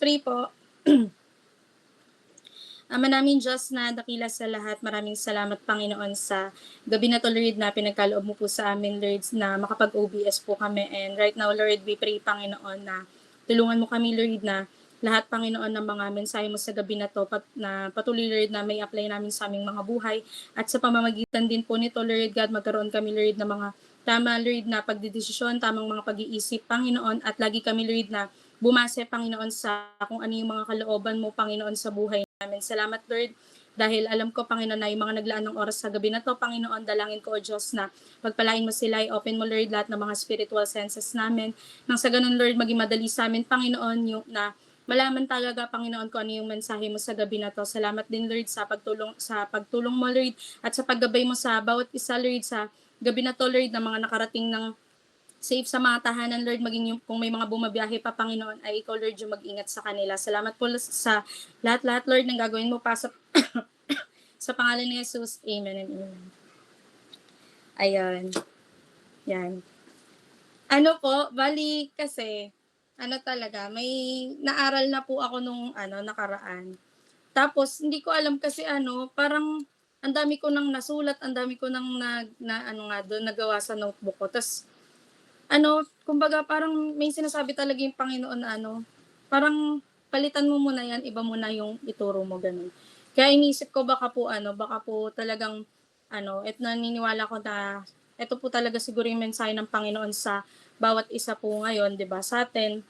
pray po. Ama naming Diyos na dakila sa lahat, maraming salamat Panginoon sa gabi na to Lord na pinagkaloob mo po sa amin Lord na makapag-OBS po kami. And right now Lord, we pray Panginoon na tulungan mo kami Lord na lahat Panginoon ng mga mensahe mo sa gabi na to na patuloy Lord na may apply namin sa aming mga buhay. At sa pamamagitan din po nito Lord God, magkaroon kami Lord ng mga tama Lord na pagdidesisyon, tamang mga pag-iisip Panginoon, at lagi kami Lord na bumase Panginoon sa kung ano yung mga kalooban mo Panginoon sa buhay namin. Salamat Lord dahil alam ko Panginoon na yung mga naglaan ng oras sa gabi na to Panginoon, dalangin ko o Diyos na pagpalain mo sila, open mo Lord lahat ng mga spiritual senses namin, nang sa ganun Lord maging madali sa amin Panginoon yung na malaman talaga Panginoon ko ano yung mensahe mo sa gabi na to. Salamat din Lord sa pagtulong mo Lord at sa paggabay mo sa bawat isa Lord sa gabi na to Lord na mga nakarating ng safe sa mga tahanan, Lord, maging yung, kung may mga bumabiyahe pa, Panginoon, ay ikaw, Lord, yung mag-ingat sa kanila. Salamat po sa lahat-lahat, Lord, ng gagawin mo pa sa pangalan ni Jesus. Amen and amen. Ayan. Yan. Ano po, bali kasi, ano talaga, may naaral na po ako nung nakaraan. Tapos, hindi ko alam kasi parang ang dami ko nang nasulat, ang dami ko nang doon nagawa sa notebook ko. Tapos, kumbaga parang may sinasabi talaga yung Panginoon na parang palitan mo muna yan, iba muna yung ituro mo, ganun. Kaya inisip ko baka po talagang, at naniniwala ko na, ito po talaga siguro yung mensahe ng Panginoon sa bawat isa po ngayon, di ba, sa akin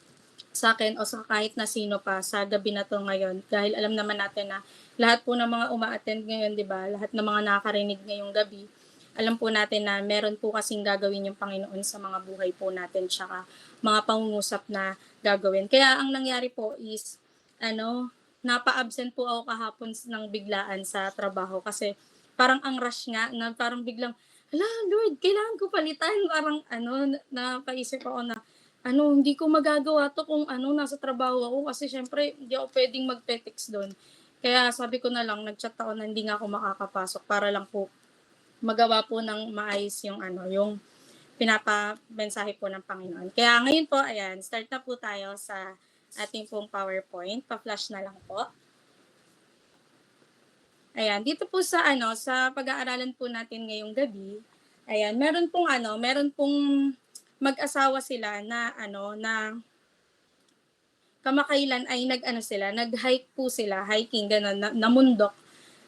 o sa kahit na sino pa sa gabi na to ngayon. Dahil alam naman natin na lahat po ng mga uma-attend ngayon, di ba, lahat ng mga nakakarinig ngayong gabi, alam po natin na meron po kasing gagawin yung Panginoon sa mga buhay po natin tsaka mga pangungusap na gagawin. Kaya ang nangyari po is, napa-absent po ako kahapon ng biglaan sa trabaho kasi parang ang rush nga na parang biglang, hala Lord, kailangan ko palitan. Parang napaisip ako na, hindi ko magagawa to kung nasa trabaho ako kasi syempre hindi ako pwedeng magte-text doon. Kaya sabi ko na lang, nag-chat ako na hindi nga ako makakapasok para lang po magawa po ng maayos yung pinapa-mensahe po ng Panginoon. Kaya ngayon po, ayan, start na po tayo sa ating pong PowerPoint. Pa-flash na lang po. Ayan, dito po sa pag-aaralan po natin ngayong gabi, ayan, meron pong mag-asawa sila na na kamakailan ay nag-hike po sila, hiking gano'n, na mundok.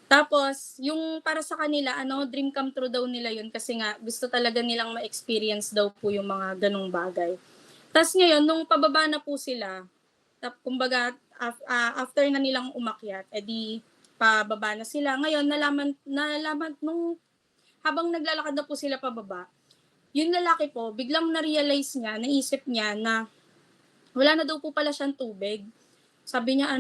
Tapos, yung para sa kanila, dream come true daw nila yun kasi nga gusto talaga nilang ma-experience daw po yung mga ganong bagay. Tapos ngayon, nung pababa na po sila, kumbaga, after na nilang umakyat, edi pababa na sila. Ngayon, nalaman nung habang naglalakad na po sila pababa, yung lalaki po, biglang na-realize niya, naisip niya na wala na daw po pala siyang tubig. Sabi niya,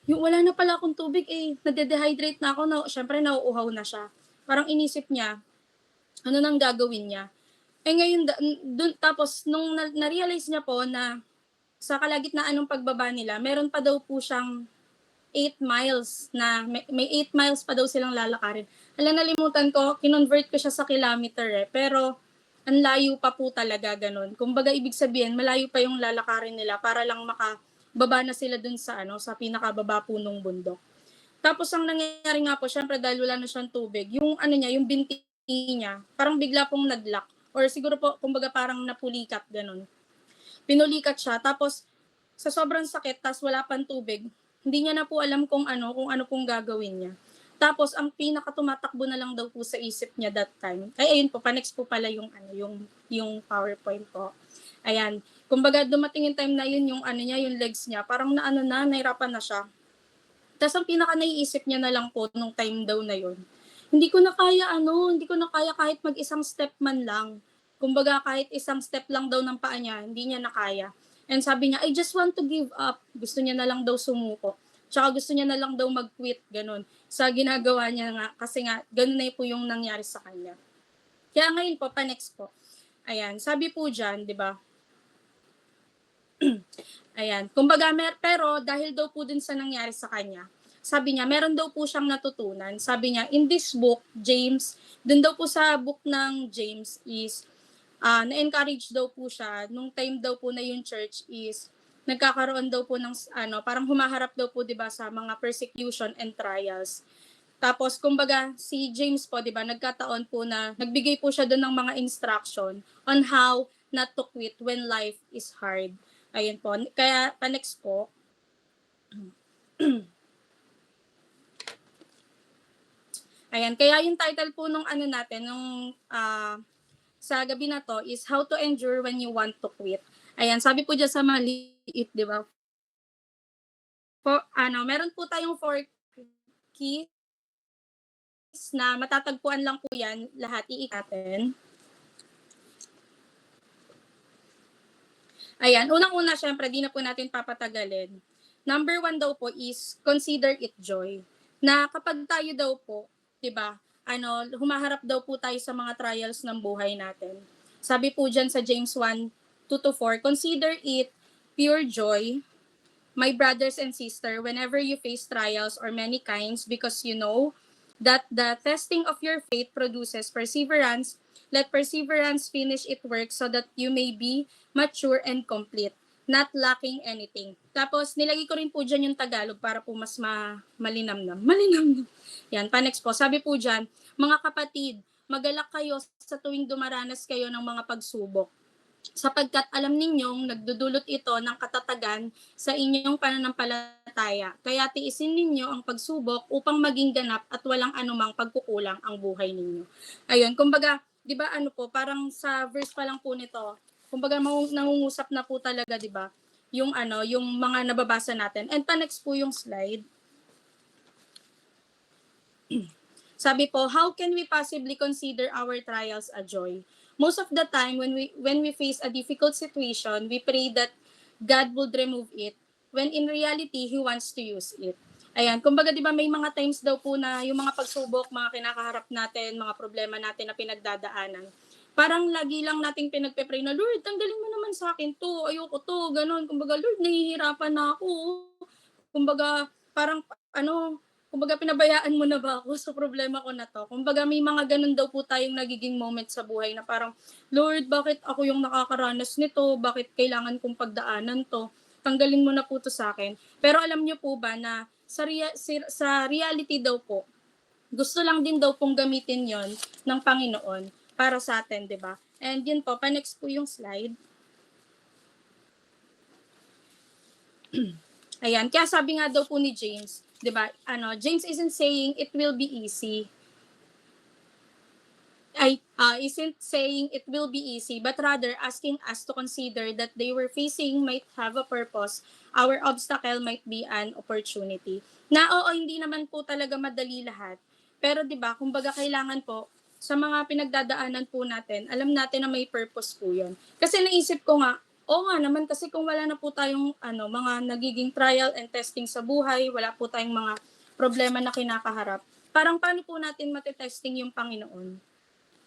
yung wala na pala akong tubig nade-dehydrate na ako, syempre nauuhaw na siya. Parang inisip niya, ano nang gagawin niya. Ngayon, tapos nung na-realize niya po na sa kalagitnaan ng pagbaba nila, meron pa daw po siyang 8 miles na, may 8 miles pa daw silang lalakarin. Nalimutan ko, kinonvert ko siya sa kilometer pero ang layo pa po talaga ganun. Kumbaga ibig sabihin, malayo pa yung lalakarin nila para lang makababa na sila dun sa pinakababa po nung bundok. Tapos ang nangyayari nga po, syempre dahil wala na siyang tubig, yung yung binti niya, parang bigla pong nag-lock. Or siguro po, kumbaga parang napulikat, ganun. Pinulikat siya, tapos sa sobrang sakit, tas wala pang tubig, hindi niya na po alam kung ano pong gagawin niya. Tapos ang pinakatumatakbo na lang daw po sa isip niya that time. Ay ayun po, pa-next po pala yung PowerPoint po. Ayan. Kumbaga dumating yung time na yun yung yung legs niya, parang nahirapan na siya. Tapos ang pinaka naiisip niya na lang po nung time daw na yun, hindi ko na kaya kahit mag-isang step man lang. Kumbaga kahit isang step lang daw ng paa niya, hindi niya na kaya. And sabi niya, I just want to give up. Gusto niya na lang daw sumuko. Tsaka gusto niya na lang daw mag-quit, ganun. Sa ginagawa niya nga, kasi nga, ganun na po yung nangyari sa kanya. Kaya ngayon po, pa-next po. Ayan, sabi po dyan, di ba? Ayan, kumbaga, pero dahil daw po dun sa nangyari sa kanya, sabi niya, meron daw po siyang natutunan. Sabi niya, in this book, James, dun daw po sa book ng James is, na-encourage daw po siya, nung time daw po na yung church is, nagkakaroon daw po ng parang humaharap daw po 'di ba sa mga persecution and trials. Tapos kumbaga si James po 'di ba nagkataon po na nagbigay po siya doon ng mga instruction on how not to quit when life is hard. Ayun po. Kaya pa-next po. Ayan, kaya yung title po nung natin nung sa gabi na to is How to Endure When You Want to Quit. Ayan, sabi po diyan sa maliit, 'di ba? Meron po tayong 4 keys na matatagpuan lang po 'yan lahat natin. Ayan, unang-una syempre di na po natin papatagalin. Number 1 daw po is consider it joy. Na kapag tayo daw po, 'di ba? Humaharap daw po tayo sa mga trials ng buhay natin. Sabi po diyan sa James 1:2-4, consider it pure joy, my brothers and sisters, whenever you face trials or many kinds, because you know that the testing of your faith produces perseverance. Let perseverance finish its work so that you may be mature and complete, not lacking anything. Tapos, nilagay ko rin po dyan yung Tagalog para po mas malinamnam. Malinamnam. Yan, pa-next po. Sabi po dyan, mga kapatid, magalak kayo sa tuwing dumaranas kayo ng mga pagsubok, sapagkat alam ninyong nagdudulot ito ng katatagan sa inyong pananampalataya. Kaya tiisin ninyo ang pagsubok upang maging ganap at walang anumang pagkukulang ang buhay ninyo. Ayun, kumbaga, 'di ba parang sa verse pa lang po nito, kumbaga nangungusap na po talaga, 'di ba? Yung mga nababasa natin. And pa-next po yung slide. Sabi po, how can we possibly consider our trials a joy? Most of the time when we face a difficult situation, we pray that God would remove it, when in reality He wants to use it. Ayan, kumbaga 'di ba may mga times daw po na yung mga pagsubok, mga kinakaharap natin, mga problema natin na pinagdadaanan. Parang lagi lang nating pinagpe-pray na, Lord, tanggalin mo naman sa akin 'to, ayoko 'to, gano'n. Kumbaga, Lord, nahihirapan na ako. Kumbaga, parang kumbaga pinabayaan mo na ba ako sa problema ko na 'to? Kumbaga may mga gano'n daw po tayong nagiging moment sa buhay na parang, Lord, bakit ako yung nakakaranas nito? Bakit kailangan kong pagdaanan 'to? Tanggalin mo na po 'to sa akin. Pero alam niyo po ba na sa reality daw po, gusto lang din daw pong gamitin 'yon ng Panginoon para sa atin, 'di ba? And yun po, pa-next po yung slide. Ayan, kaya sabi nga daw po ni James, 'di ba? James isn't saying it will be easy. Isn't saying it will be easy, but rather asking us to consider that they were facing might have a purpose. Our obstacle might be an opportunity. Na oo, hindi naman po talaga madali lahat. Pero 'di ba, kumbaga kailangan po sa mga pinagdadaanan po natin, alam natin na may purpose po 'yon. Kasi naisip ko nga, oo nga naman kasi kung wala na po tayong mga nagiging trial and testing sa buhay, wala po tayong mga problema na kinakaharap, parang paano po natin matetesting yung Panginoon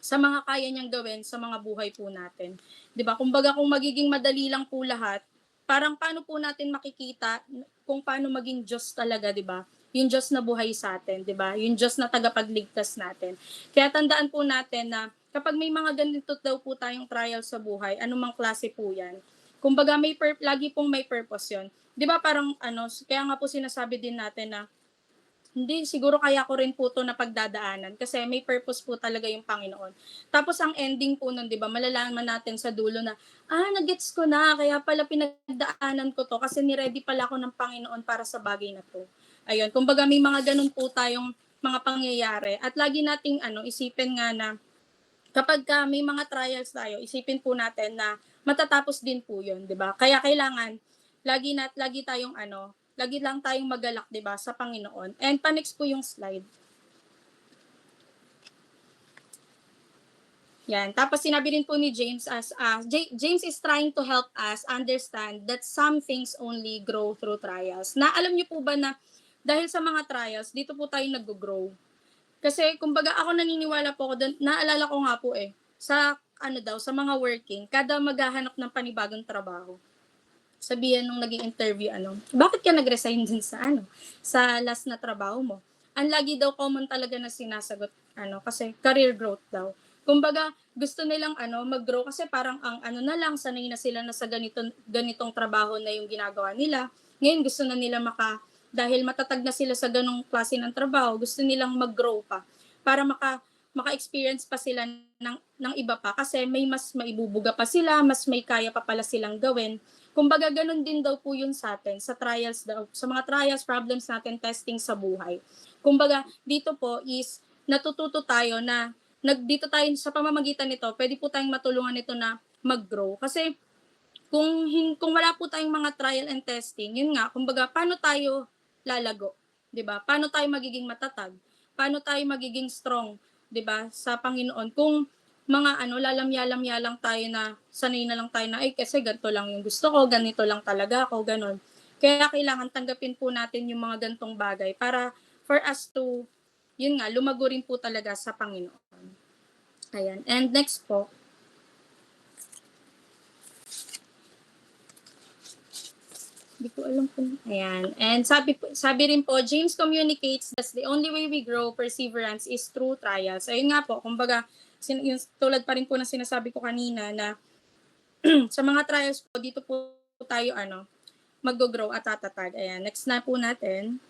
sa mga kaya niyang gawin sa mga buhay po natin. 'Di ba? Kumbaga kung magiging madali lang po lahat, parang paano po natin makikita kung paano maging Diyos talaga, 'di ba? Yung Diyos na buhay sa atin, 'di ba? Yung Diyos na tagapagligtas natin. Kaya tandaan po natin na kapag may mga ganito daw po tayong trial sa buhay, anumang klase po 'yan. Kumbaga lagi pong may purpose 'yon. 'Di ba parang kaya nga po sinasabi din natin na hindi, siguro kaya ko rin po 'to napagdadaanan kasi may purpose po talaga yung Panginoon. Tapos ang ending po nun 'di ba, malalaman natin sa dulo na, na-gets ko na kaya pala pinagdaanan ko 'to kasi ni-ready pala ako ng Panginoon para sa bagay na 'to. Ayun, kumbaga may mga ganun po tayong mga pangyayari at lagi nating isipin nga na kapagka may mga trials tayo, isipin po natin na matatapos din po 'yun, 'di ba? Kaya kailangan lagi lang tayong magalak, 'di ba, sa Panginoon. And pa-next po yung slide. Yan. Tapos sinabi rin po ni James James is trying to help us understand that some things only grow through trials. Na alam niyo po ba na dahil sa mga trials, dito po tayo nag-grow. Kasi kumbaga ako naniniwala po ako doon, naalala ko nga po sa sa mga working, kada maghahanap ng panibagong trabaho, sabihan nung naging interview, bakit ka nag-resign din sa last na trabaho mo? Ang lagi daw common talaga na sinasagot, kasi career growth daw. Kumbaga, gusto nilang mag-grow kasi parang ang na lang, sanay na sila na sa ganitong trabaho na yung ginagawa nila. Ngayon gusto na nila dahil matatag na sila sa ganong klase ng trabaho, gusto nilang mag-grow pa para maka-experience pa sila ng iba pa kasi may mas maibubuga pa sila, mas may kaya pa pala silang gawin. Kumbaga ganun din daw po yun sa atin, sa trials daw, sa mga trials, problems natin, testing sa buhay. Kumbaga dito po is natututo tayo na dito tayo sa pamamagitan nito, pwede po tayong matulungan nito na mag-grow. Kasi kung wala po tayong mga trial and testing, yun nga, kumbaga, paano tayo lalago? 'Di ba? Paano tayo magiging matatag? Paano tayo magiging strong, 'di ba, sa Panginoon? Kung mga lalamya-lamya lang tayo na sanay na lang tayo na, ay kasi ganito lang yung gusto ko, ganito lang talaga ako, ganon. Kaya kailangan tanggapin po natin yung mga gantong bagay para for us to, yun nga, lumago rin po talaga sa Panginoon. Ayan. And next po, hindi ko alam kung, ayan. And sabi rin po, James communicates that the only way we grow perseverance is through trials. Ayun nga po, kumbaga, yung, tulad pa rin po na sinasabi ko kanina na sa mga trials po, dito po tayo mag-grow at tatatag. Ayan, next na po natin.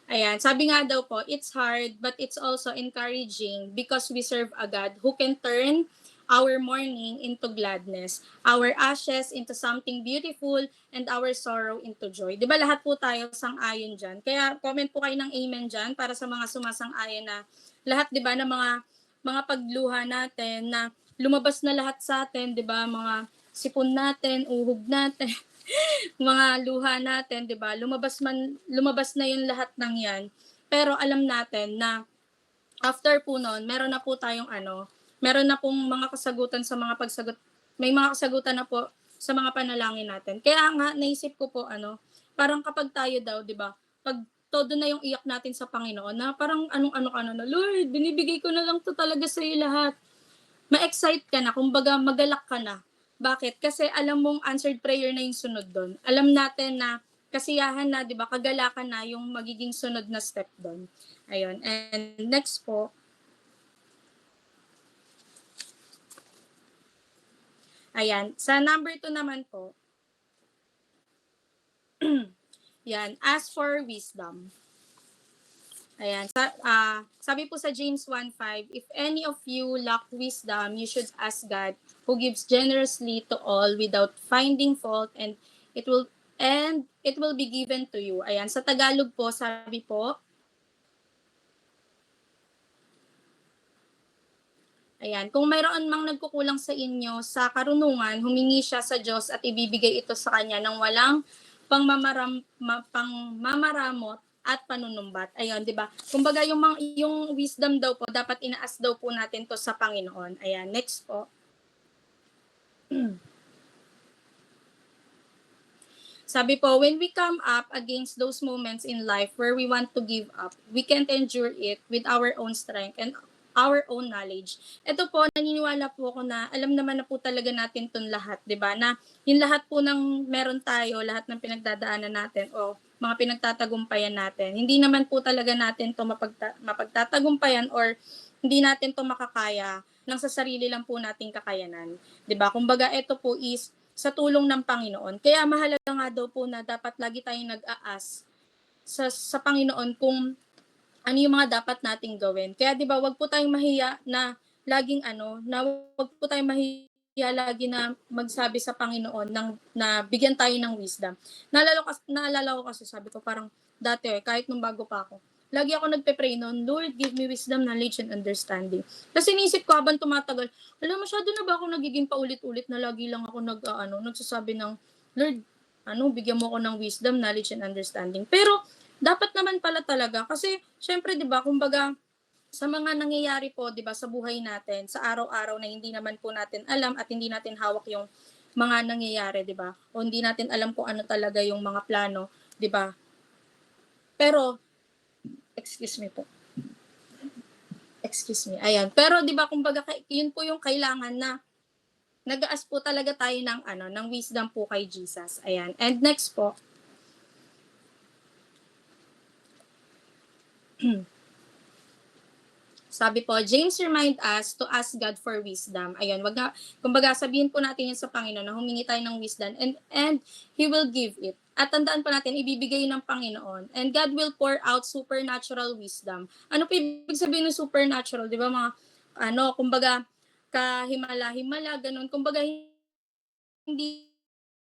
Ayan, sabi nga daw po, it's hard but it's also encouraging because we serve a God who can turn our mourning into gladness, our ashes into something beautiful, and our sorrow into joy. Di ba lahat po tayo sang-ayon dyan? Kaya comment po kayo ng amen dyan para sa mga sumasang-ayon na lahat, di ba, na mga pagluha natin na lumabas na lahat sa atin, di ba, mga sipon natin, uhog natin, mga luha natin, 'di ba? Lumabas na 'yung lahat ng 'yan. Pero alam natin na after po noon, meron na po tayong meron na pong mga kasagutan sa mga pagsagot. May mga kasagutan na po sa mga panalangin natin. Kaya nga naisip ko po parang kapag tayo daw, 'di ba? Pag todo na 'yung iyak natin sa Panginoon na parang anong-ano ka na, Lord, binibigay ko na lang 'to talaga sa iyo lahat. Ma-excite ka na, kumbaga magalak ka na. Bakit? Kasi alam mong answered prayer na yung sunod doon. Alam natin na kasiyahan na, di ba, kagalakan na yung magiging sunod na step doon. Ayun. And next po, ayan, sa number 2 naman po, yan, ask for wisdom. Ayan. Sabi po sa James 1:5, if any of you lack wisdom, you should ask God, who gives generously to all without finding fault, and it will be given to you. Ayan. Sa Tagalog po, sabi po, ayan, kung mayroon mang nagkukulang sa inyo sa karunungan, humingi siya sa Diyos at ibibigay ito sa kanya ng walang pangmamaramot at panunumbat. Ayun, 'di ba? Kumbaga yung wisdom daw po dapat inaas daw po natin to sa Panginoon. Ayan, next po. Sabi po, when we come up against those moments in life where we want to give up, we can't endure it with our own strength and our own knowledge. Ito po, naniniwala po ako na alam naman na po talaga natin itong lahat, di ba? Na yung lahat po ng meron tayo, lahat ng pinagdadaanan natin o mga pinagtatagumpayan natin, hindi naman po talaga natin to mapagtatagumpayan or hindi natin to makakaya nang sa sarili lang po nating kakayanan. 'Di ba? Kumbaga ito po is sa tulong ng Panginoon. Kaya mahalaga nga daw po na dapat lagi tayong nag-aas sa Panginoon kung ano yung mga dapat nating gawin. Kaya 'di ba, wag po tayong mahiya na laging na wag po tayong mahiya lagi na magsabi sa Panginoon na bigyan tayo ng wisdom. Naalala ko kasi sabi ko parang dati kahit nung bago pa ako, lagi ako nagpe-pray noon, Lord, give me wisdom, knowledge, and understanding. Kasi inisip ko habang tumatagal, alam, masyado na ba ako nagiging paulit-ulit na lagi lang ako nagsasabi ng, Lord, bigyan mo ako ng wisdom, knowledge, and understanding. Pero, dapat naman pala talaga. Kasi, syempre, di ba, kumbaga, sa mga nangyayari po, di ba, sa buhay natin, sa araw-araw na hindi naman po natin alam at hindi natin hawak yung mga nangyayari, di ba? O hindi natin alam kung ano talaga yung mga plano, di ba? Pero, excuse me po. Excuse me. Ayan. Pero 'di ba kumbaga yun po yung kailangan na nag-aas po talaga tayo ng wisdom po kay Jesus. Ayan. And next po. Sabi po, James remind us to ask God for wisdom. Ayun, wag na, kumbaga sabihin po natin yun sa Panginoon na humingi tayo ng wisdom and He will give it. At tandaan po natin, ibibigay ng Panginoon. And God will pour out supernatural wisdom. Ano po ibig sabihin ng supernatural? Di ba mga, kumbaga, kahimala-himala, ganun. Kumbaga, hindi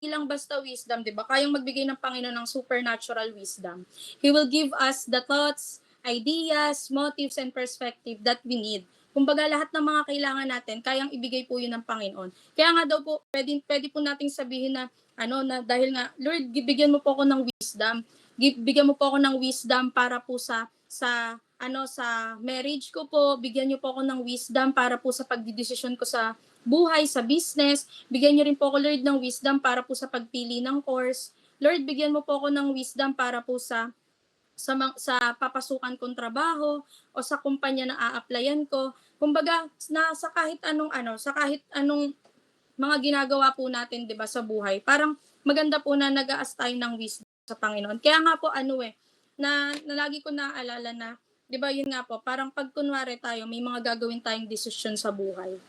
lang basta wisdom, 'di ba? Kayang magbigay ng Panginoon ng supernatural wisdom. He will give us the thoughts, ideas, motives and perspective that we need. Kumbaga lahat ng mga kailangan natin, kayang ibigay po 'yun ng Panginoon. Kaya nga daw po, pwede po nating sabihin na na dahil nga Lord, bigyan mo po ako ng wisdom. Bigyan mo po ako ng wisdom para po sa marriage ko po, bigyan niyo po ako ng wisdom para po sa pagdedesisyon ko sa buhay, sa business. Bigyan niyo rin po ako, Lord, ng wisdom para po sa pagpili ng course. Lord, bigyan mo po ako ng wisdom para po sa papasukan kong trabaho o sa kumpanya na a-applyan ko. Kumbaga, sa kahit anong sa kahit anong mga ginagawa po natin, 'di ba, sa buhay. Parang maganda po na nag-aas tayo ng wisdom sa Panginoon. Kaya nga po na lagi ko naaalala na 'di ba, yun nga po, parang pag kunwari tayo may mga gagawin tayong desisyon sa buhay.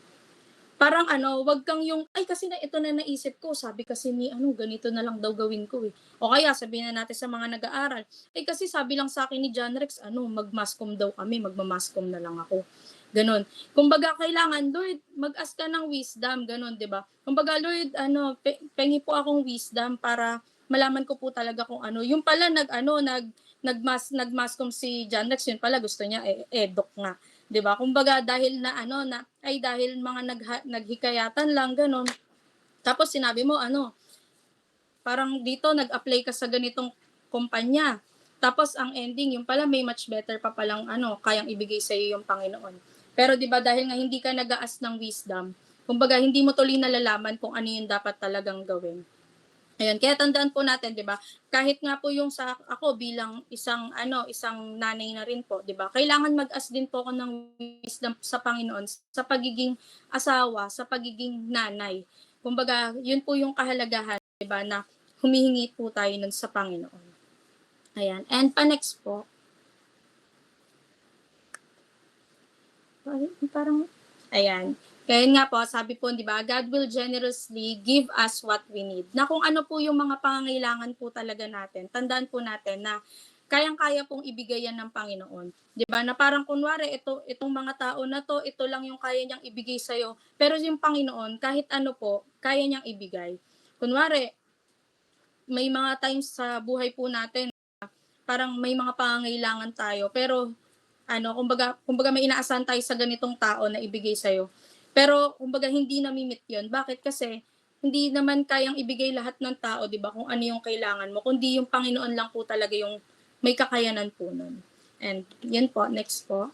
Parang wag kang yung, ay kasi na ito na naisip ko, sabi kasi ni ganito na lang daw gawin ko eh. O kaya sabihin na natin sa mga nag-aaral, ay kasi sabi lang sa akin ni John Rex, mag-mascom daw kami, magma-mascom na lang ako. Ganon. Kumbaga kailangan, Lord, mag-ask ka ng wisdom, ganon, 'di ba? Kumbaga, Lord, pengi po akong wisdom para malaman ko po talaga kung yung pala nagmascom si John Rex, yun pala gusto niya edok nga. 'Di ba? Kumbaga dahil dahil mga naghikayatan lang gano'n. Tapos sinabi mo parang dito nag-apply ka sa ganitong kumpanya. Tapos ang ending yung pala may much better pa palang kayang ibigay sa iyo yung Panginoon. Pero 'di ba dahil nga hindi ka nag-aas ng wisdom, kumbaga hindi mo tuloy nalalaman kung ano yung dapat talagang gawin. Ayun, kaya tandaan po natin, 'di ba? Kahit nga po yung sa ako bilang isang nanay na rin po, 'di ba? Kailangan mag-ask din po ako ng wisdom sa Panginoon sa pagiging asawa, sa pagiging nanay. Kumbaga, yun po yung kahalagahan, 'di ba, na humihingi po tayo nun sa Panginoon. Ayan. And pa-next po. Parang ayan. Kaya nga po, sabi po, di ba, God will generously give us what we need. Na kung ano po yung mga pangangailangan po talaga natin, tandaan po natin na kayang-kaya pong ibigay yan ng Panginoon. Di ba? Na parang kunwari, itong mga tao na to, ito lang yung kaya niyang ibigay sa'yo. Pero yung Panginoon, kahit ano po, kaya niyang ibigay. Kunwari, may mga times sa buhay po natin, parang may mga pangangailangan tayo, pero kumbaga may inaasahan tayo sa ganitong tao na ibigay sa'yo. Pero kumbaga hindi namimit 'yon. Bakit? Kasi hindi naman kayang ibigay lahat ng tao, 'di ba, kung ano yung kailangan mo, kundi yung Panginoon lang po talaga yung may kakayanan po nun. And 'yun po, next po.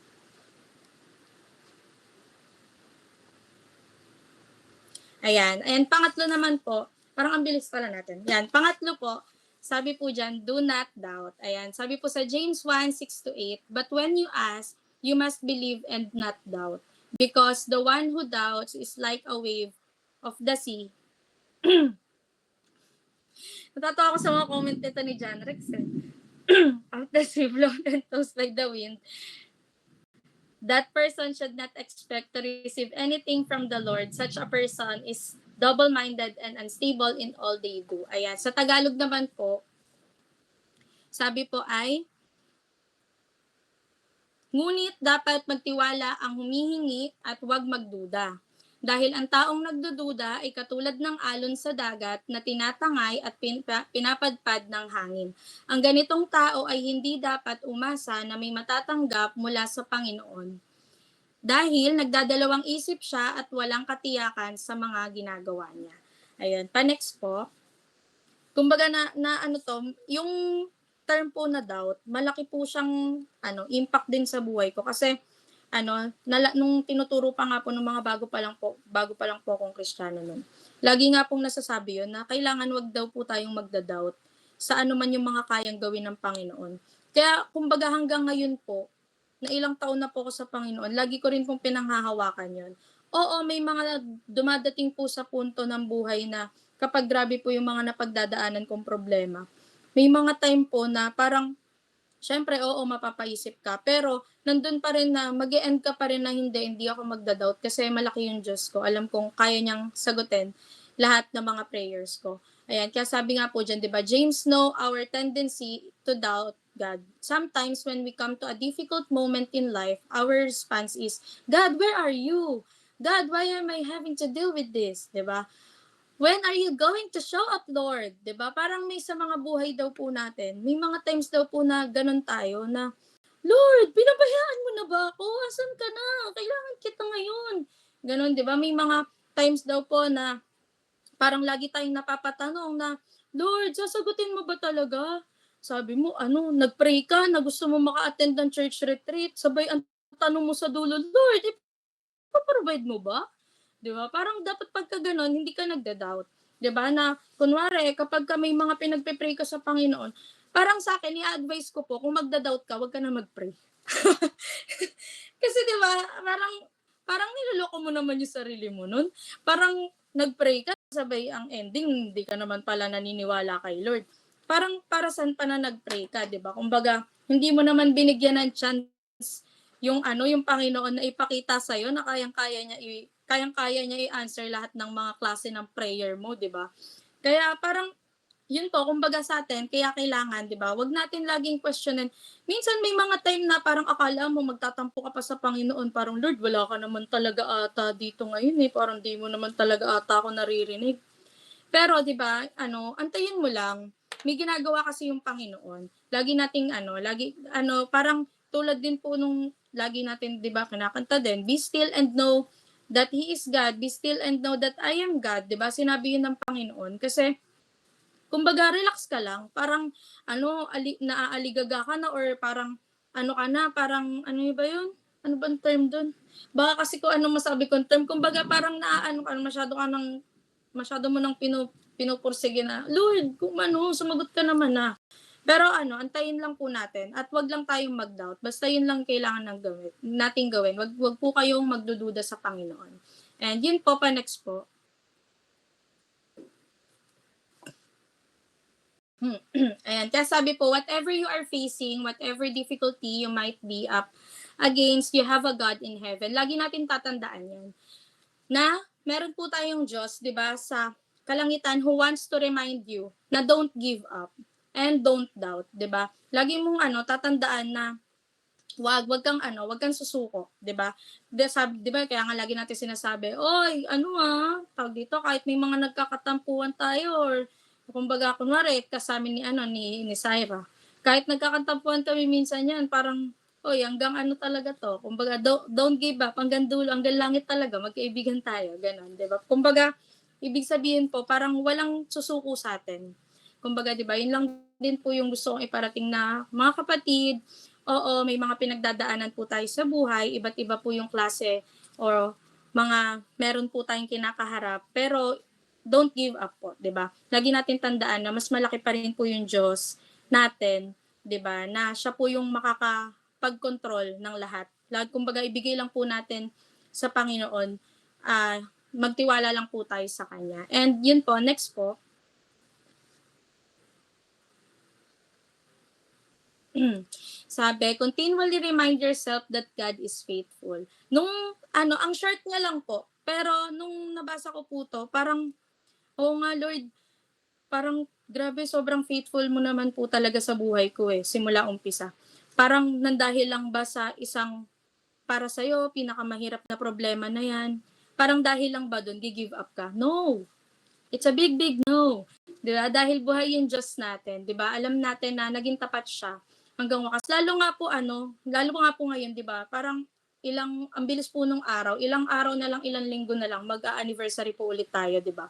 Ayan, and pangatlo naman po, parang ang bilis pala natin. Yan, pangatlo po, sabi po diyan, do not doubt. Ayan, sabi po sa James 1:6-8, but when you ask, you must believe and not doubt. Because the one who doubts is like a wave of the sea. Natatawa ako sa mga comment nito ni John Rex eh. Of the sea blown and tossed by the wind. That person should not expect to receive anything from the Lord. Such a person is double-minded and unstable in all they do. Ayan. Sa Tagalog naman po, sabi po ay, ngunit dapat magtiwala ang humihingi at huwag magduda. Dahil ang taong nagdududa ay katulad ng alon sa dagat na tinatangay at pinapadpad ng hangin. Ang ganitong tao ay hindi dapat umasa na may matatanggap mula sa Panginoon. Dahil nagdadalawang isip siya at walang katiyakan sa mga ginagawa niya. Ayun, pa-next po. Kumbaga yung term po na doubt, malaki po siyang impact din sa buhay ko kasi nung tinuturo pa nga po ng mga bago pa lang po akong Kristiyano nun. Lagi nga pong nasasabi yun na kailangan wag daw po tayong magda-doubt sa ano man yung mga kayang gawin ng Panginoon. Kaya kumbaga hanggang ngayon po, na ilang taon na po ako sa Panginoon, lagi ko rin pong pinanghahawakan yun. Oo, may mga dumadating po sa punto ng buhay na kapag grabe po yung mga napagdadaanan kong problema, may mga time po na parang Siyempre, oo, mapapaisip ka. Pero, nandun pa rin na mag-e-end ka pa rin na hindi ako magda-doubt kasi malaki yung Diyos ko. Alam kong kaya niyang sagutin lahat ng mga prayers ko. Ayan, kaya sabi nga po dyan, di ba, James know our tendency to doubt God. Sometimes when we come to a difficult moment in life, our response is, God, where are you? God, why am I having to deal with this? Di ba? When are you going to show up, Lord? 'Di ba? Parang may sa mga buhay daw po natin, may mga times daw po na gano'n tayo na, Lord, pinabayaan mo na ba ako? Asan ka na? Kailangan kita ngayon. Gano'n, 'di ba? May mga times daw po na parang lagi tayong napapatanong na, Lord, sasagutin mo ba talaga? Sabi mo, ano, nag-pray ka na gusto mo maka-attend ng church retreat, sabay ang tanong mo sa dulo, Lord, ipaprovide mo ba? 'Di ba? Parang dapat pagka gano'n, hindi ka nagda-doubt. 'Di ba, na kunwari kapagka may mga pinagpe-pray ka sa Panginoon, parang sa'kin i-a-advice ko po kung magda-doubt ka, 'wag ka na mag-pray. Kasi 'di ba, parang parang niloloko mo naman yung sarili mo nun. Parang nag-pray ka, sabay ang ending hindi ka naman pala naniniwala kay Lord. Parang para saan pa na nag-pray ka, 'di ba? Kumbaga, hindi mo naman binigyan ng chance yung ano, yung Panginoon na ipakita sa na kayang-kaya niya i-answer lahat ng mga klase ng prayer mo, 'di ba? Kaya parang yun po, kumbaga sa atin, kaya kailangan, 'di ba? Wag natin laging questionin. Minsan may mga time na parang akala mo magtatampo ka pa sa Panginoon, parang Lord, wala ka naman talaga ata dito ngayon eh, parang di mo naman talaga ata ako naririnig. Pero 'di ba, ano, antayin mo lang. May ginagawa kasi yung Panginoon. Lagi nating ano, lagi ano, parang tulad din po nung lagi natin 'di ba kinakanta din, "Be still and know that He is God. Be still and know that I am God." 'Di ba? Sinabi 'yun ng Panginoon kasi kumbaga relax ka lang. Parang ano, naaaligaga ka na or parang ano ka na, parang ano ba 'yun? Ano bang term dun? Baka kasi kung ano masabi kong term, kumbaga parang naaano ka, masyado mo ng pinupursige na, Lord, kung ano, sumagot ka naman na. Pero ano, antayin lang po natin at wag lang tayong mag-doubt. Basta yun lang kailangan nating gawin. Wag po kayong magdududa sa Panginoon. And yun po, pa next po. Ayan, kaya sabi po, whatever you are facing, whatever difficulty you might be up against, you have a God in heaven. Lagi natin tatandaan yan. Na meron po tayong Diyos, di ba, sa kalangitan who wants to remind you na don't give up and don't doubt, di ba? Lagi mong ano, tatandaan na wag kang susuko, 'di ba? 'Di ba kaya nga lagi natin sinasabi, "Oy, ano tawag dito, kahit may mga nagkakatampuhan tayo or kumbaga kunwari kasamin ni ano ni Syra. Kahit nagkakatampuhan kami minsan 'yan, parang, oy, hanggang ano talaga 'to, kumbaga don't give up, hanggang dulo, hanggang langit talaga, magkaibigan tayo." Gano'n, 'di ba? Kumbaga, ibig sabihin po parang walang susuko sa atin. Kumbaga, 'di ba, 'yun lang din po yung gusto kong iparating na mga kapatid. Oo, may mga pinagdadaanan po tayo sa buhay, iba't iba po yung klase or mga meron po tayong kinakaharap, pero don't give up po, 'di ba? Lagi natin tandaan na mas malaki pa rin po yung Diyos natin, 'di ba? Na siya po yung makakapag-control ng lahat. Kumbaga ibigay lang po natin sa Panginoon, magtiwala lang po tayo sa kanya. And yun po, next po. Sabi, continually remind yourself that God is faithful. Nung ano, ang short niya lang po, pero nung nabasa ko po 'to, parang, oo nga Lord, parang grabe sobrang faithful mo naman po talaga sa buhay ko, eh, simula umpisa. Parang nandahil lang ba sa isang para sa'yo pinakamahirap na problema na 'yan, parang dahil lang ba dun gi-give up ka? No, it's a big, big no. 'Di ba? Dahil buhay yung Diyos natin, 'di ba? Alam natin na naging tapat siya hanggang wakas. Lalo nga po ngayon, 'di ba? Parang ang bilis po nung araw, ilang araw na lang, ilang linggo na lang mag-a-anniversary po ulit tayo, 'di ba?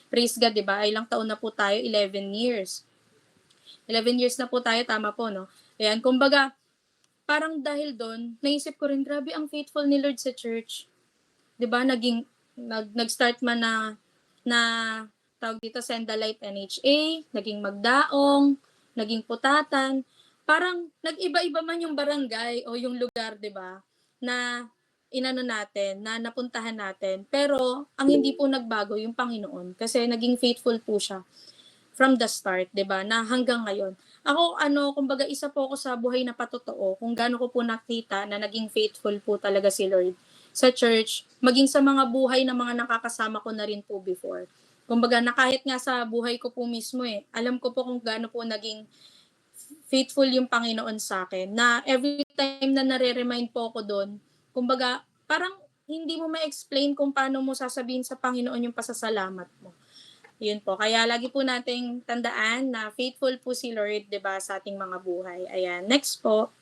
Praise God, 'di ba? Ilang taon na po tayo, 11 years. 11 years na po tayo, tama po, no? Ayan, kumbaga, parang dahil doon, naisip ko rin, grabe ang faithful ni Lord sa church. 'Di ba? Nag-start man na tawag dito, Sendalite NHA, naging Magdaong, naging Putatan. Parang nag-iba-iba man yung barangay o yung lugar, 'di ba? Na inano natin, na napuntahan natin. Pero ang hindi po nagbago yung Panginoon kasi naging faithful po siya from the start, 'di ba? Na hanggang ngayon. Ako kumbaga isa po ako sa buhay na patotoo kung gaano ko po nakita na naging faithful po talaga si Lord sa church, maging sa mga buhay ng mga nakakasama ko na rin po before. Kumbaga na kahit nga sa buhay ko po mismo alam ko po kung gaano po naging faithful yung Panginoon sa akin. Na every time na nare-remind po ako doon, kumbaga parang hindi mo ma-explain kung paano mo sasabihin sa Panginoon yung pasasalamat mo. Yun po. Kaya lagi po nating tandaan na faithful po si Lord, 'di ba, sa ating mga buhay. Ayan. Next po.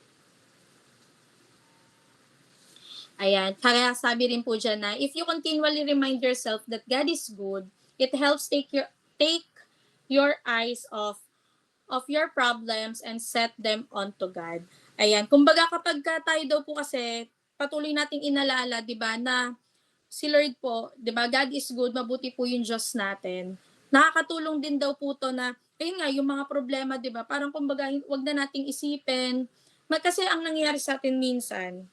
Ayan. Kaya sabi rin po diyan na if you continually remind yourself that God is good, it helps take your eyes of your problems and set them onto God. Ayan. Kumbaga kapag tayo daw po kasi patuloy nating inalala, 'di ba, na si Lord po, 'di ba, God is good, mabuti po yung Diyos natin. Nakakatulong din daw po 'to na ayun nga yung mga problema, 'di ba? Parang kumbaga wag na nating isipin. Kasi ang nangyayari sa atin minsan,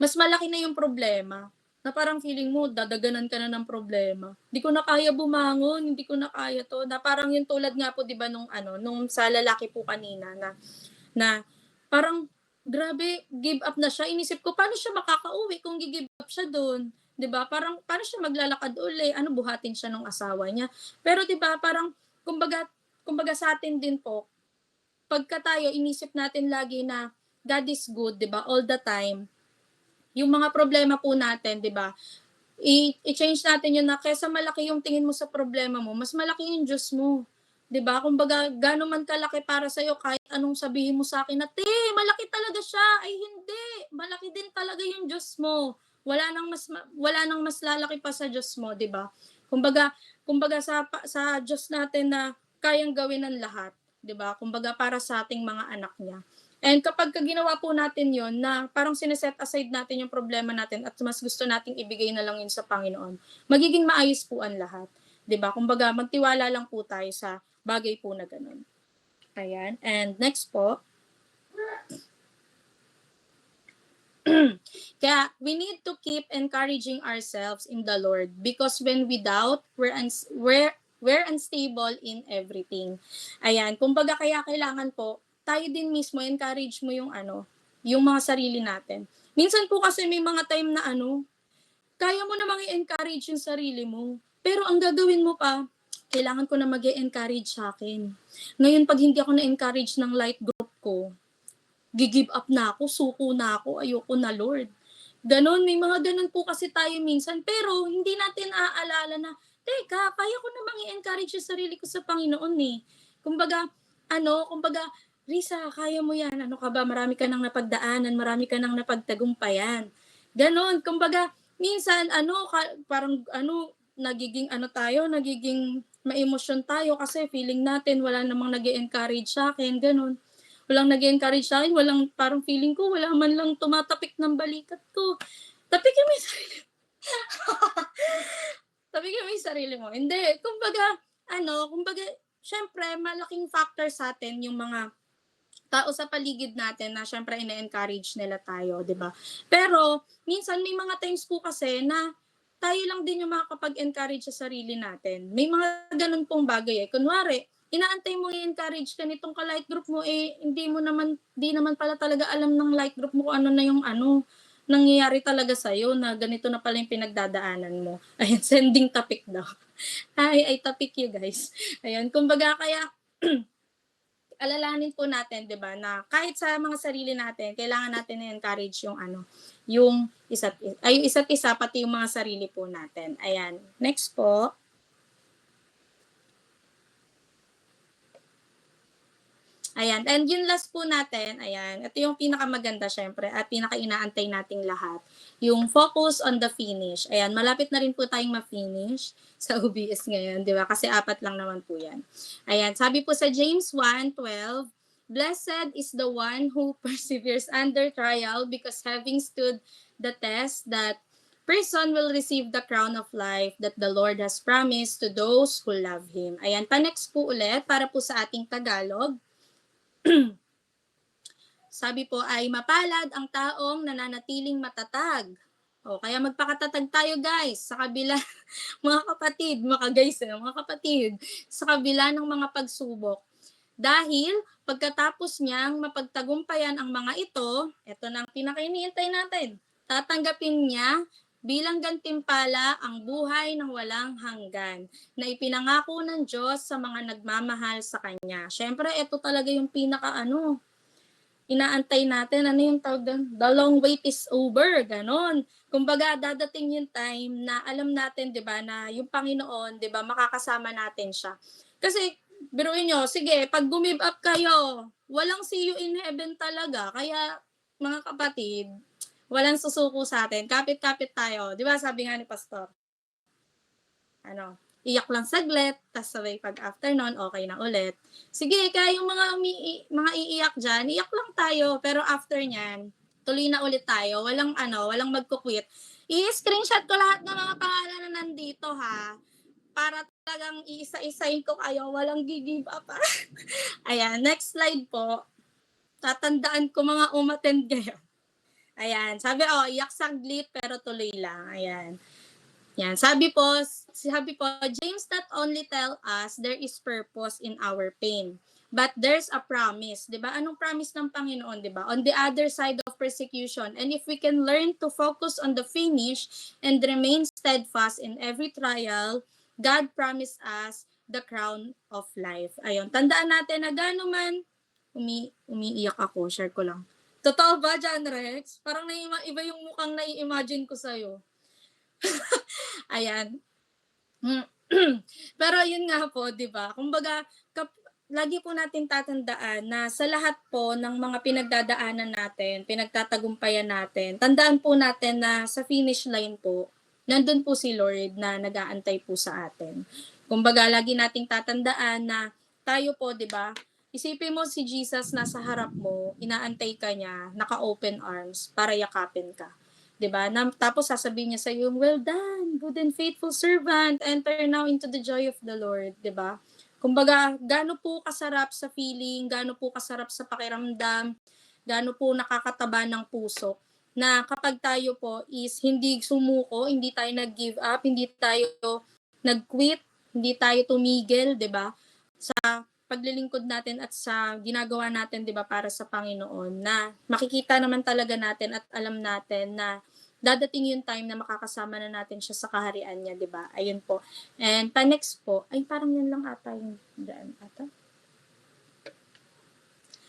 mas malaki na yung problema. Na parang feeling mo dadaganan ka na ng problema. Hindi ko na kaya bumangon, hindi ko na kaya 'to. Na parang yung tulad nga po 'di ba nung sa lalaki po kanina na parang grabe, give up na siya. Inisip ko, paano siya makakauwi kung gi-give up siya do'n, 'di ba? Parang paano siya maglalakad uli, buhatin siya ng asawa niya. Pero 'di ba parang kumbaga kumbaga sa atin din po, pagka tayo inisip natin lagi na God is good, 'di ba, all the time, yung mga problema po natin, 'di ba, i-change natin yun na kaysa malaki yung tingin mo sa problema mo, mas malaki yung Diyos mo. 'Di ba? Kumbaga, gaano man kalaki para sa'yo kahit anong sabihin mo sa akin na, "Te, malaki talaga siya." Ay hindi, malaki din talaga yung Diyos mo. Wala nang mas lalaki pa sa Diyos mo, 'di ba? Kumbaga kumbaga sa Diyos natin na kayang gawin ang lahat, 'di ba? Kumbaga para sa ating mga anak niya. And kapag ginawa po natin yon na parang sineset aside natin yung problema natin at mas gusto nating ibigay na lang yun sa Panginoon, magiging maayos po ang lahat. 'Di ba? Kumbaga, magtiwala lang po tayo sa bagay po na ganun. Ayan. And next po, kaya we need to keep encouraging ourselves in the Lord because when we doubt, we're unstable in everything. Ayan, kumbaga kaya kailangan po tayo din mismo encourage mo yung mga sarili natin. Minsan po kasi may mga time na kaya mo namang i-encourage yung sarili mo. Pero ang gagawin mo pa, kailangan ko na mag-encourage sa akin. Ngayon, pag hindi ako na-encourage ng light group ko, gi-give up na ako, suko na ako, ayoko na Lord. Ganon, may mga ganon po kasi tayo minsan, pero hindi natin naaalala na, teka, kaya ko namang i-encourage yung sarili ko sa Panginoon eh. Kumbaga, kumbaga, Risa, kaya mo yan, ano ka ba, marami ka nang napagdaanan, marami ka nang napagtagumpayan. Ganon, kumbaga, minsan, parang, nagiging nagiging maemosyon tayo kasi feeling natin wala namang nag-encourage sa akin, ganon. Walang nag-encourage sa akin, walang parang feeling ko wala man lang tumatapik ng balikat ko. Tapikin mo yung sarili tapikin mo yung sarili mo. Hindi, kumbaga, syempre malaking factor sa atin yung mga tao sa paligid natin na syempre ine-encourage nila tayo, 'di ba? Pero minsan may mga times po kasi na tayo lang din yung makakapag-encourage sa sarili natin. May mga ganun pong bagay Kunwari, inaantay mo i-encourage ka nitong ka-light group mo, di naman pala talaga alam ng light group mo kung ano na yung nangyayari talaga sa'yo na ganito na pala yung pinagdadaanan mo. Ayan, sending topic daw. I topic you guys. Ayan, kumbaga kaya alalahanin po natin, 'di ba, na kahit sa mga sarili natin, kailangan natin i-encourage yung isa't isa pati yung mga sarili po natin. Ayan. Next po. Ayan. And yung last po natin, ayan, ito yung pinakamaganda syempre at pinaka-inaantay nating lahat. Yung focus on the finish. Ayan, malapit na rin po tayong ma-finish sa OBS ngayon, di ba? Kasi 4 lang naman po yan. Ayan, sabi po sa James 1:12, "Blessed is the one who perseveres under trial because having stood the test, that person will receive the crown of life that the Lord has promised to those who love Him." Ayan, pa-next po ulit para po sa ating Tagalog. Sabi po ay mapalad ang taong nananatiling matatag O, kaya magpakatatag tayo guys sa kabila, mga kapatid, mga guys, mga kapatid, sa kabila ng mga pagsubok. Dahil pagkatapos niyang mapagtagumpayan ang mga ito na ang pinakainihintay natin. Tatanggapin niya bilang gantimpala ang buhay ng walang hanggan na ipinangako ng Diyos sa mga nagmamahal sa Kanya. Siyempre, ito talaga yung inaantay natin. Ano yung tawag doon? The long wait is over. Ganon. Kumbaga, dadating yung time na alam natin, di ba, na yung Panginoon, di ba, makakasama natin siya. Kasi, biruin nyo, sige, pag gumive up kayo, walang see you in heaven talaga. Kaya, mga kapatid, walang susuko sa atin. Kapit-kapit tayo. Di ba, sabi nga ni Pastor? Iyak lang saglit, tas sabay pag afternoon, okay na ulit. Sige, kaya yung mga iiyak dyan, iyak lang tayo, pero after nyan, tuloy na ulit tayo. Walang magkukwit. I-screenshot ko lahat ng mga pangalan na nandito, ha? Para talagang iisa-isahin ko kayo, walang give up, ha? Ayan, next slide po. Tatandaan ko mga umattend kayo. Ayan, sabi, iyak saglit, pero tuloy lang. Ayan. Yan, sabi po, James not only tell us there is purpose in our pain, but there's a promise. 'Di ba? Anong promise ng Panginoon, 'di ba? On the other side of persecution, and if we can learn to focus on the finish and remain steadfast in every trial, God promised us the crown of life. Ayun, tandaan natin na gaano man umiiyak ako, share ko lang. Totoo ba, John Rex? Parang iba yung mukhang nai-imagine ko sa'yo. Ayan. Pero yun nga po, 'di ba? Kumbaga, lagi po natin tatandaan na sa lahat po ng mga pinagdadaanan natin, pinagtatagumpayan natin, tandaan po natin na sa finish line po, nandun po si Lord na nag-aantay po sa atin. Kumbaga, lagi nating tatandaan na tayo po, 'di ba? Isipin mo si Jesus nasa harap mo, inaantay ka niya, naka-open arms para yakapin ka. 'Di ba? Tapos sasabihin niya sa iyo, "Well done, good and faithful servant. Enter now into the joy of the Lord." 'Di ba? Kumbaga, gaano po kasarap sa feeling, gaano po kasarap sa pakiramdam, gaano po nakakataba ng puso na kapag tayo po is hindi sumuko, hindi tayo nag-give up, hindi tayo nag-quit, hindi tayo tumigil, 'di ba? Sa paglilingkod natin at sa ginagawa natin, 'di ba, para sa Panginoon, na makikita naman talaga natin at alam natin na dadating yung time na makakasama na natin siya sa kaharian niya, 'di ba? Ayun po. And pa-next po, ay parang yan lang ata yung daan ata.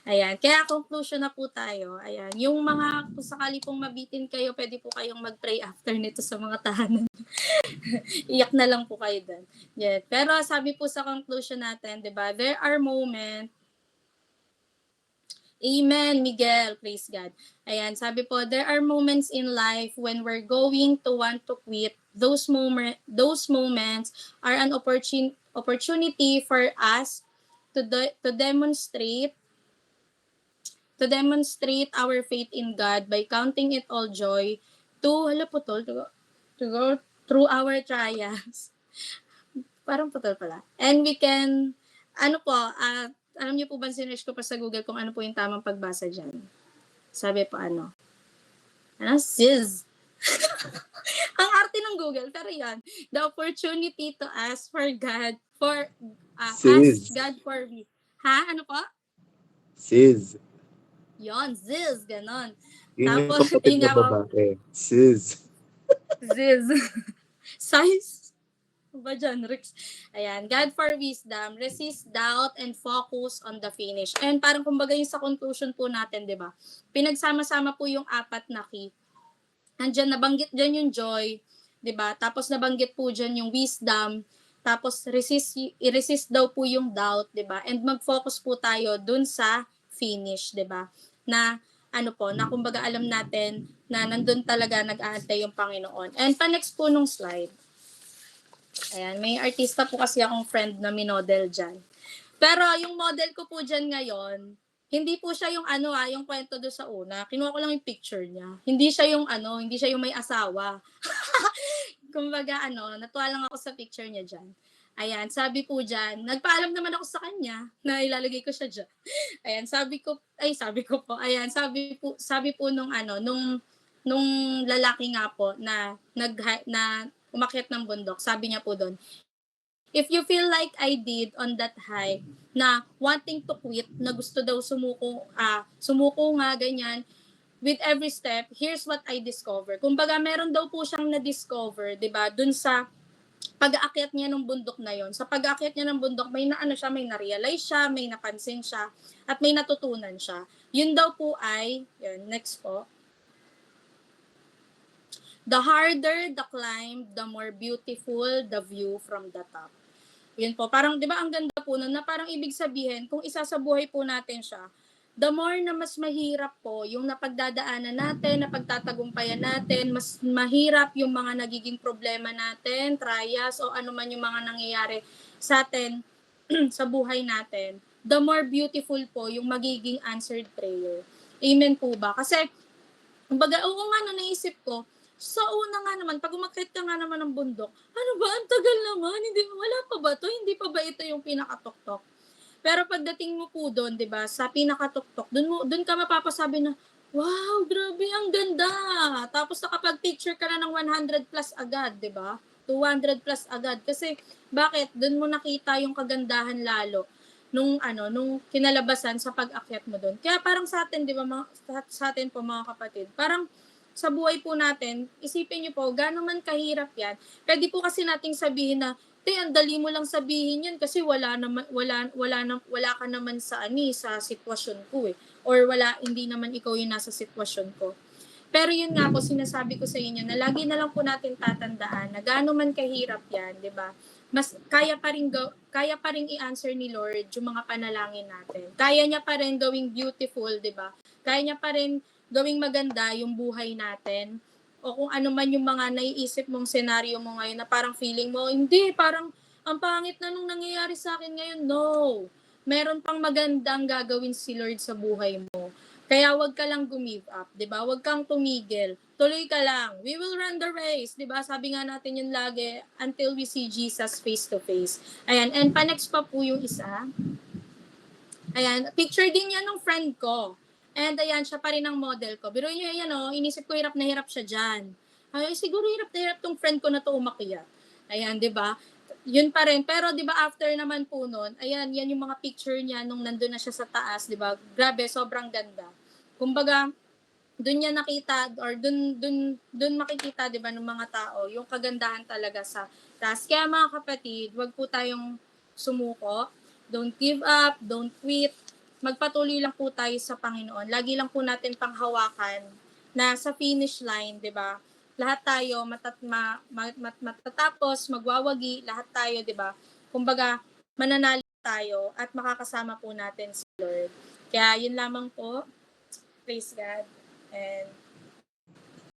Ayan, kaya conclusion na po tayo. Ayan, yung mga kung sakali pong mabitin kayo, pwede po kayong mag-pray after nito sa mga tahanan. Iyak na lang po kayo doon. Yeah. Pero sabi po sa conclusion natin, 'di ba? There are moments. Amen, Miguel. Praise God. Ayan, sabi po, there are moments in life when we're going to want to quit. Those moments are an opportunity for us to demonstrate our faith in God by counting it all joy to go through our trials. Parang putol pala. And we can, alam niyo po ba, sinearch ko pa sa Google kung ano po yung tamang pagbasa dyan. Sabi po sis. Ang arte ng Google, pero yan, the opportunity to ask God for me. Ha? Ano po? Sis. Yon, sis, ganon. Yun tapos, yung kapatid na babae. Sis. Sis. Size. Ba dyan, Rex? Ayan, God for wisdom, resist doubt, and focus on the finish. And parang kumbaga yung sa conclusion po natin, di ba? Pinagsama-sama po yung apat na key. Andyan, nabanggit dyan yung joy, di ba? Tapos nabanggit po dyan yung wisdom, tapos i-resist daw po yung doubt, di ba? And mag-focus po tayo dun sa finish, di ba? Na na kumbaga alam natin na nandun talaga nag-aantay yung Panginoon. And pa-next po nung slide. Ayan, may artista po kasi akong friend na minodel dyan. Pero yung model ko po dyan ngayon, hindi po siya yung yung kwento doon sa una. Kinuha ko lang yung picture niya. Hindi siya yung may asawa. Kumbaga natuwa lang ako sa picture niya dyan. Ayan, sabi po dyan, nagpaalam naman ako sa kanya na ilalagay ko siya dyan. Ayan, sabi ko po, ayan, sabi po nung nung lalaki nga po na na umakyat ng bundok, sabi niya po do'n, "If you feel like I did on that hike, na wanting to quit, na gusto daw sumuko nga ganyan, with every step, here's what I discover." Kumbaga meron daw po siyang na-discover, 'di ba, dun sa pag-aakyat niya ng bundok na yon. Sa pag-aakyat niya ng bundok, may naano siya, may na-realize siya, may napansin siya, at may natutunan siya. Yun daw po ay, yun, next po. The harder the climb, the more beautiful the view from the top. Yun po, parang 'di ba ang ganda po nun, na parang ibig sabihin kung isasabuhay po natin siya, the more na mas mahirap po yung napagdadaanan natin, napagtatagumpayan natin, mas mahirap yung mga nagiging problema natin, trials o ano man yung mga nangyayari sa atin sa buhay natin, the more beautiful po yung magiging answered prayer. Amen po ba? Kasi kumbaga, oo nga no, naisip ko, sa una nga naman, pag umakyat ka nga naman ng bundok, ano ba, ang tagal naman, hindi, wala pa ba to? Hindi pa ba ito yung pinakatuktok? Pero pagdating mo po doon, 'di ba, sa pinakatuktok, doon ka mapapasabi na, wow, grabe, ang ganda. Tapos nakapag-picture ka na ng 100 plus agad, 'di ba? 200 plus agad kasi bakit? Doon mo nakita yung kagandahan lalo nung kinalabasan sa pag-akyat mo doon. Kaya parang sa atin, 'di ba, sa atin po mga kapatid, parang sa buhay po natin, isipin niyo po, gaano man kahirap 'yan. Pwede po kasi nating sabihin na, ang dali mo lang sabihin 'yun kasi wala ka naman sa sa sitwasyon ko eh. Or hindi naman ikaw yung nasa sitwasyon ko. Pero yun nga po, sinasabi ko sa inyo na lagi na lang po natin tatandaan na gaano man kahirap 'yan, 'di ba? Mas kaya pa ring i-answer ni Lord yung mga panalangin natin. Kaya niya pa rin gawing beautiful, 'di ba? Kaya niya pa rin gawing maganda yung buhay natin, o kung ano man yung mga naiisip mong senaryo mo ngayon na parang feeling mo, hindi, parang ang pangit na nung nangyayari sa akin ngayon. No. Meron pang magandang gagawin si Lord sa buhay mo. Kaya wag ka lang give up, 'di ba? Wag kang tumigil. Tuloy ka lang. We will run the race, 'di ba? Sabi nga natin yun lagi, until we see Jesus face to face. Ayan, and pa-next pa po yung isa. Ayan, picture din yan ng friend ko. And ayan, siya pa rin ang model ko. Pero yun, yan inisip ko hirap na hirap siya dyan. Ay, siguro hirap na hirap tong friend ko na to umakyat. Ayan, di ba? Yun pa rin. Pero di ba after naman po nun, ayan, yan yung mga picture niya nung nandun na siya sa taas, di ba? Grabe, sobrang ganda. Kumbaga, doon niya nakita or doon makikita 'di ba ng mga tao yung kagandahan talaga sa task. Kaya mga kapatid, wag po tayong sumuko. Don't give up, don't quit. Magpatuloy lang po tayo sa Panginoon. Lagi lang po natin panghawakan na sa finish line, 'di ba? Lahat tayo matatapos, magwawagi, lahat tayo, 'di ba? Kumbaga, mananalo tayo at makakasama po natin si Lord. Kaya yun lamang po. Praise God. And